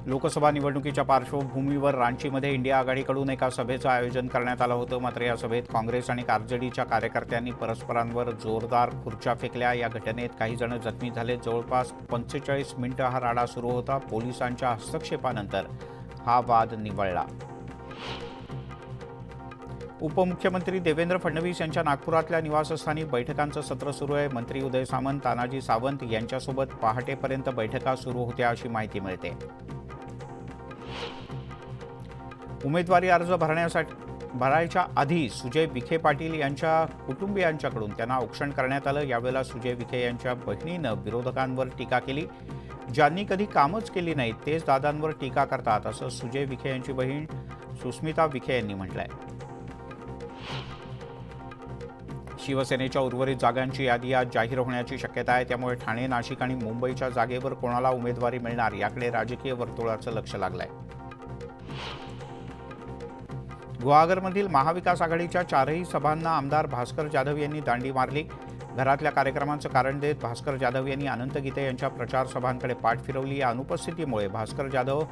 लोकसभा निवडणुकीच्या पार्श्वभूमीवर रांचीमध्ये इंडिया आघाडीकडून एका सभेचं आयोजन करण्यात आलं होतं। मात्र या सभेत काँग्रेस आणि आरजेडीच्या कार्यकर्त्यांनी परस्परांवर जोरदार खुर्च्या फेकल्या। या घटनेत काही जण जखमी झाले। जवळपास 45 मिनिटं हा राडा सुरू होता। पोलिसांच्या हस्तक्षेपानंतर हा वाद निवळला। उपमुख्यमंत्री देवेंद्र फडणवीस यांच्या नागपुरातल्या निवासस्थानी बैठकांचं सत्र सुरू आहे। मंत्री उदय सामंत, तानाजी सावंत यांच्यासोबत पहाटेपर्यंत बैठका सुरू होत्या अशी माहिती मिळते। उमेदवारी अर्ज भरायच्या आधी सुजय विखे पाटील यांच्या कुटुंबियांच्याकडून त्यांना औक्षण करण्यात आलं। यावेळेला सुजय विखे यांच्या बहिणीनं विरोधकांवर टीका केली। ज्यांनी कधी कामच केली नाहीत तेच दादांवर टीका करतात असं सुजय विखे यांची बहीण सुस्मिता विखे यांनी म्हटलंय। शिवसेनेच्या उर्वरित जागांची यादी आज जाहीर होण्याची शक्यता आहे। त्यामुळे ठाणे, नाशिक आणि मुंबईच्या जागेवर कोणाला उमेदवारी मिळणार याकडे राजकीय वर्तुळाचं लक्ष लागलंय। गुहागरमधील महाविकास आघाडीच्या 4ही सभांना आमदार भास्कर जाधव यांनी दांडी मारली। घरातल्या कार्यक्रमांचं कारण देत भास्कर जाधव यांनी अनंत गीते यांच्या प्रचार सभांकडे पाठ फिरवली। या अनुपस्थितीमुळे भास्कर जाधव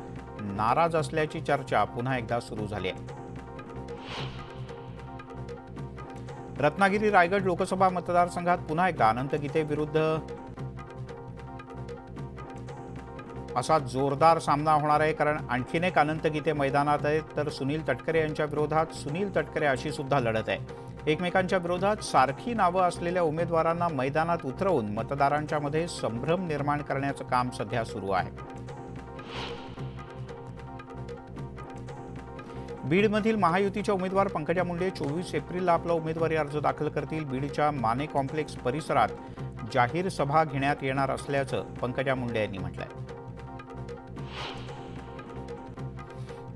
नाराज असल्याची चर्चा पुन्हा एकदा सुरू झाली आहे। रत्नागिरी रायगड लोकसभा मतदारसंघात पुन्हा एकदा अनंत गीते विरुद्ध असा जोरदार सामना होणार आहे। कारण आणखीन एक अनंत गीते मैदानात आहेत, तर सुनील तटकरे यांच्या विरोधात सुनील तटकरे अशी सुद्धा लढत आहे। एकमेकांच्या विरोधात सारखी नावं असलेल्या उमेदवारांना मैदानात उतरवून मतदारांच्या मध्ये संभ्रम निर्माण करण्याचं काम सध्या सुरू आहे। बीडमधील महायुतीच्या उमेदवार पंकजा मुंडे 24 एप्रिलला आपला उमेदवारी अर्ज दाखल करतील। बीडच्या माने कॉम्प्लेक्स परिसरात जाहीर सभा घेण्यात येणार असल्याचं पंकजा मुंडे यांनी म्हटलंय।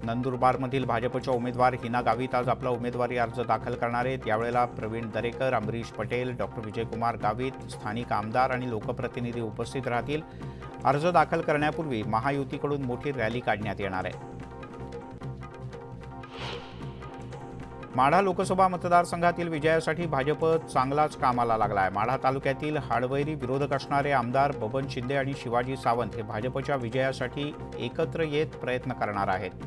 नंदुरबारमधील भाजपच्या उमेदवार हिना गावित आज आपला उमेदवारी अर्ज दाखल करणार आहेत। यावेळेला प्रवीण दरेकर, अमरीश पटेल, डॉक्टर विजयकुमार गावित, स्थानिक आमदार आणि लोकप्रतिनिधी उपस्थित राहतील। अर्ज दाखल करण्यापूर्वी महायुतीकडून मोठी रॅली काढण्यात येणार आहे। माढा लोकसभा मतदारसंघातील विजयासाठी भाजप चांगलाच कामाला लागला आहे। माढा तालुक्यातील हाडवैरी विरोधक असणारे आमदार बबन शिंदे आणि शिवाजी सावंत हे भाजपच्या विजयासाठी एकत्र येत प्रयत्न करणार आहेत।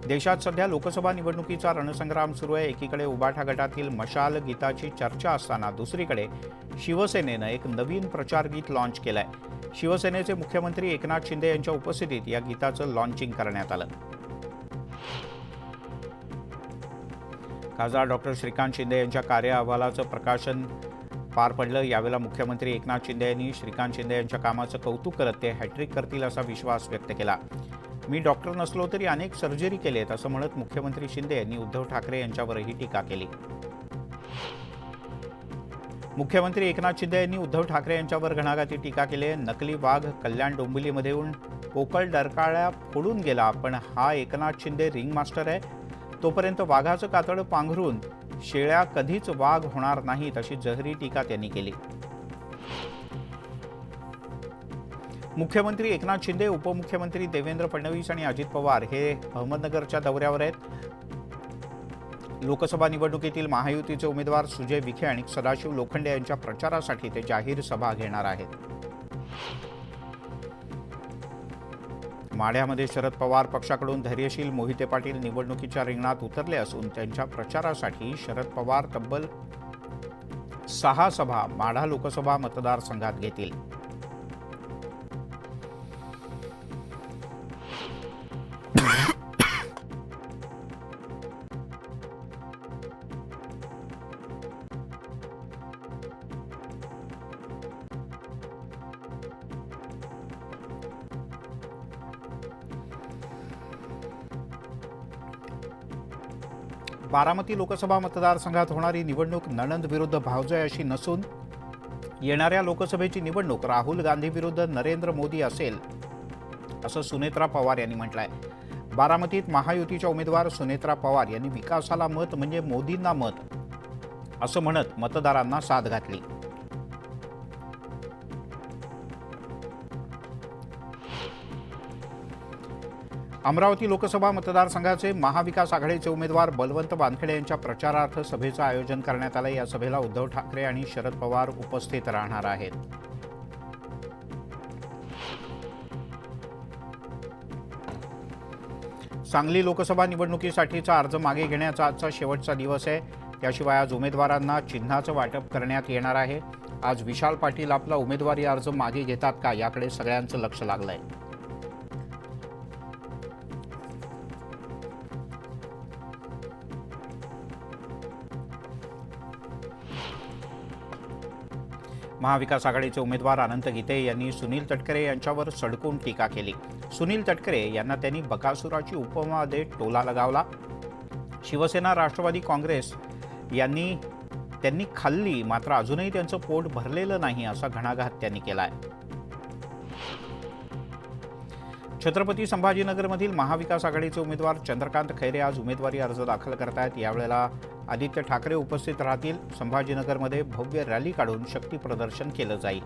देशात सध्या लोकसभा निवडणुकीचा रणसंग्राम सुरू आहे। एकीकडे उबाठा गटातील मशाल गीताची चर्चा असताना दुसरीकडे शिवसेनेनं एक नवीन प्रचार गीत लॉन्च केलंय। शिवसेनेचे मुख्यमंत्री एकनाथ शिंदे यांच्या उपस्थितीत या गीताचं लॉन्चिंग करण्यात आलं। खासदार डॉक्टर श्रीकांत शिंदे यांच्या कार्य अहवालाचं प्रकाशन पार पडलं। यावेळेला मुख्यमंत्री एकनाथ शिंदे यांनी श्रीकांत शिंदे यांच्या कामाचं कौतुक करत ते हॅट्रिक करतील असा विश्वास व्यक्त केला। मी डॉक्टर नसलो तरी अनेक सर्जरी केलेत असं म्हणत मुख्यमंत्री शिंदे यांनी उद्धव ठाकरे यांच्यावरही टीका केली। मुख्यमंत्री एकनाथ शिंदे यांनी उद्धव ठाकरे यांच्यावर घणाघाती टीका केली। नकली वाघ कल्याण डोंबिवलीमध्ये येऊन पोकळ डरकाळ्या फोडून गेला, पण हा एकनाथ शिंदे रिंग मास्टर आहे। तोपर्यंत वाघाचं कातड पांघरून शेळ्या कधीच वाघ होणार नाहीत अशी जहरी टीका त्यांनी केली। मुख्यमंत्री एकनाथ शिंदे, उपमुख्यमंत्री देवेंद्र फडणवीस आणि अजित पवार हे अहमदनगरच्या दौऱ्यावर आहेत। लोकसभा निवडणुकीतील महायुतीचे उमेदवार सुजय विखे आणि सदाशिव लोखंडे यांच्या प्रचारासाठी ते जाहीर सभा घेणार आहेत। माढ्यामध्ये शरद पवार पक्षाकडून धैर्यशील मोहिते पाटील निवडणुकीच्या रिंगणात उतरले असून त्यांच्या प्रचारासाठी शरद पवार तब्बल 6 सभा माढा लोकसभा मतदारसंघात घेतील। बारामती लोकसभा मतदारसंघात होणारी निवडणूक नणंद विरुद्ध भावजय अशी नसून येणाऱ्या लोकसभेची निवडणूक राहुल गांधी विरुद्ध नरेंद्र मोदी असेल असं सुनेत्रा पवार यांनी म्हटलंय। बारामतीत महायुतीच्या उमेदवार सुनेत्रा पवार यांनी विकासाला मत म्हणजे मोदींना मत असं म्हणत मतदारांना साथ घातली। अमरावती लोकसभा मतदारसंघाचे महाविकास आघाडीचे उमेदवार बलवंत वानखेडे यांच्या प्रचारार्थ सभेचं आयोजन करण्यात आलं। या सभेला उद्धव ठाकरे आणि शरद पवार उपस्थित राहणार आहेत। सांगली लोकसभा निवडणुकीसाठीचा अर्ज मागे घेण्याचा आजचा शेवटचा दिवस आहे। त्याशिवाय आज उमेदवारांना चिन्हाचं वाटप करण्यात येणार आहे। आज विशाल पाटील आपला उमेदवारी अर्ज मागे घेतात का याकडे सगळ्यांचं लक्ष लागलंय। महाविकास आघाडीचे उमेदवार अनंत गीते यांनी सुनील तटकरे यांच्यावर सडकून टीका केली। सुनील तटकरे यांना त्यांनी बकासुराची उपमा देत टोला लगावला। शिवसेना राष्ट्रवादी काँग्रेस त्यांनी खाल्ली मात्र अजूनही त्यांचं पोट भरलेलं नाही असा घणाघात त्यांनी केलाय। छत्रपती संभाजीनगरमधील महाविकास आघाडीचे उमेदवार चंद्रकांत खैरे आज उमेदवारी अर्ज दाखल करतायत। यावेळेला आदित्य ठाकरे उपस्थित राहतील। संभाजीनगरमध्ये भव्य रॅली काढून शक्ती प्रदर्शन केलं जाईल।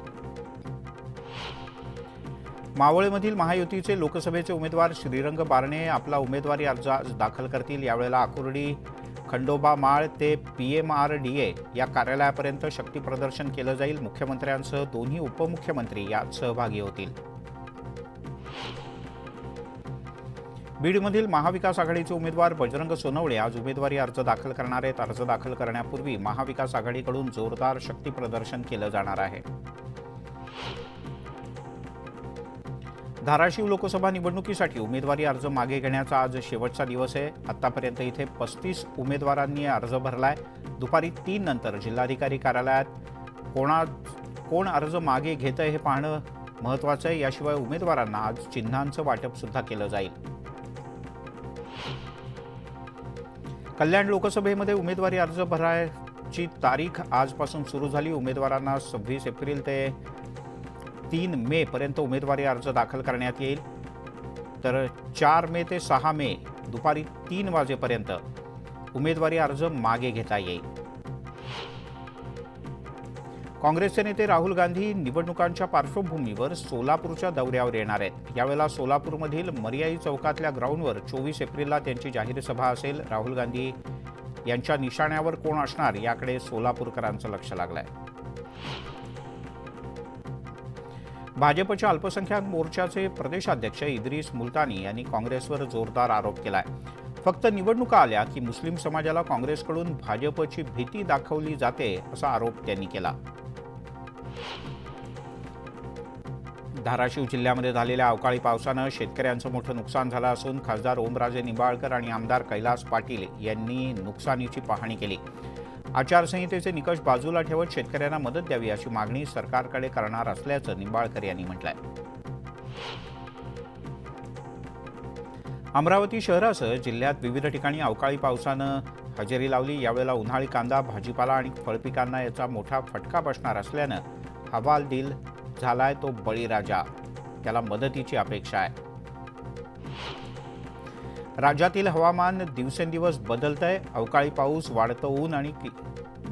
मावळमधील महायुतीचे लोकसभेचे उमेदवार श्रीरंग बारणे आपला उमेदवारी अर्ज आज दाखल करतील। यावेळेला आकुर्डी खंडोबा माळ ते PMRDA या कार्यालयापर्यंत शक्ती प्रदर्शन केलं जाईल। मुख्यमंत्र्यांसह दोन्ही उपमुख्यमंत्री यात सहभागी होतील। बीडमधील महाविकास आघाडीचे उमेदवार बजरंग सोनवणे आज उमेदवारी अर्ज दाखल करणार आहेत। अर्ज दाखल करण्यापूर्वी महाविकास आघाडीकडून जोरदार शक्ती प्रदर्शन केलं जाणार आहे। धाराशिव लोकसभा निवडणुकीसाठी उमेदवारी अर्ज मागे घेण्याचा आज शेवटचा दिवस आहे। आतापर्यंत इथे 35 उमेदवारांनी अर्ज भरलाय। दुपारी 3 नंतर जिल्हाधिकारी कार्यालयात कोण अर्ज मागे घेतंय हे पाहणं महत्त्वाचं आहे। याशिवाय उमेदवारांना आज चिन्हांचं वाटप सुद्धा केलं जाईल। कल्याण लोकसभेमध्ये उमेदवारी अर्ज भरायची तारीख आजपासून सुरू झाली। उमेदवारांना 26 एप्रिल ते 3 मे पर्यंत उमेदवारी अर्ज दाखल करण्यात येईल। तर 4 मे ते 6 मे दुपारी 3 वाजेपर्यंत उमेदवारी अर्ज मागे घेता येईल। काँग्रेसचे नेते राहुल गांधी निवडणुकांच्या पार्श्वभूमीवर सोलापूरच्या दौऱ्यावर येणार आहेत। यावेळेला सोलापूरमधील मर्याई चौकातल्या ग्राउंडवर 24 एप्रिलला त्यांची जाहीर सभा असेल। राहुल गांधी यांच्या निशाण्यावर कोण असणार याकडे सोलापूरकरांचं लक्ष लागलंय। भाजपच्या अल्पसंख्याक मोर्चाचे प्रदेशाध्यक्ष इद्रिस मुल्तानी यांनी काँग्रेसवर जोरदार आरोप केलाय। फक्त निवडणुका आल्या की मुस्लिम समाजाला काँग्रेसकडून भाजपची भीती दाखवली जाते असा आरोप त्यांनी केला। धाराशिव जिल्ह्यामध्ये झालेल्या अवकाळी पावसानं शेतकऱ्यांचं मोठं नुकसान झालं असून खासदार ओमराजे निंबाळकर आणि आमदार कैलास पाटील यांनी नुकसानीची पाहणी केली। आचारसंहितेचे निकष बाजूला ठेवत शेतकऱ्यांना मदत द्यावी अशी मागणी सरकारकडे करणार असल्याचं निंबाळकर यांनी म्हटलंय। अमरावती शहरासह जिल्ह्यात विविध ठिकाणी अवकाळी पावसानं हजेरी लावली। यावेळेला उन्हाळी कांदा, भाजीपाला आणि फळपिकांना याचा मोठा फटका बसणार असल्यानं हवालदिल झालाय तो बळीराजा, त्याला मदतीची अपेक्षा आहे। राज्यातील हवामान दिवसेंदिवस बदलतंय। अवकाळी पाऊस, वाढतं ऊन आणि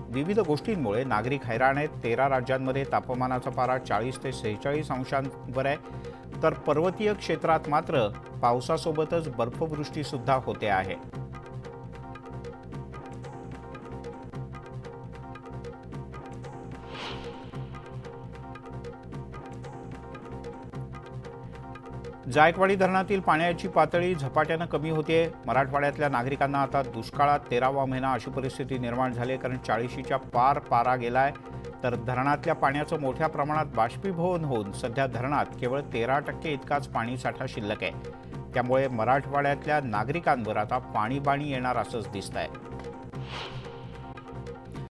विविध गोष्टींमुळे नागरिक हैराण आहेत। 13 राज्यांमध्ये तापमानाचा पारा 40 ते 46 अंशांवर आहे। तर पर्वतीय क्षेत्रात मात्र पावसासोबतच बर्फवृष्टी सुद्धा होते आहे। जायकवाडी धरणातील पाण्याची पातळी झपाट्यानं कमी होते। मराठवाड्यातल्या नागरिकांना आता दुष्काळात 13वा महिना अशी परिस्थिती निर्माण झाली, कारण 40च्या पार पारा गेलाय। तर धरणातल्या पाण्याचं मोठ्या प्रमाणात बाष्पीभवन होऊन सध्या धरणात केवळ 13% इतकाच पाणीसाठा शिल्लक आहे। त्यामुळे मराठवाड्यातल्या नागरिकांवर आता पाणीबाणी येणार असंच दिसतंय।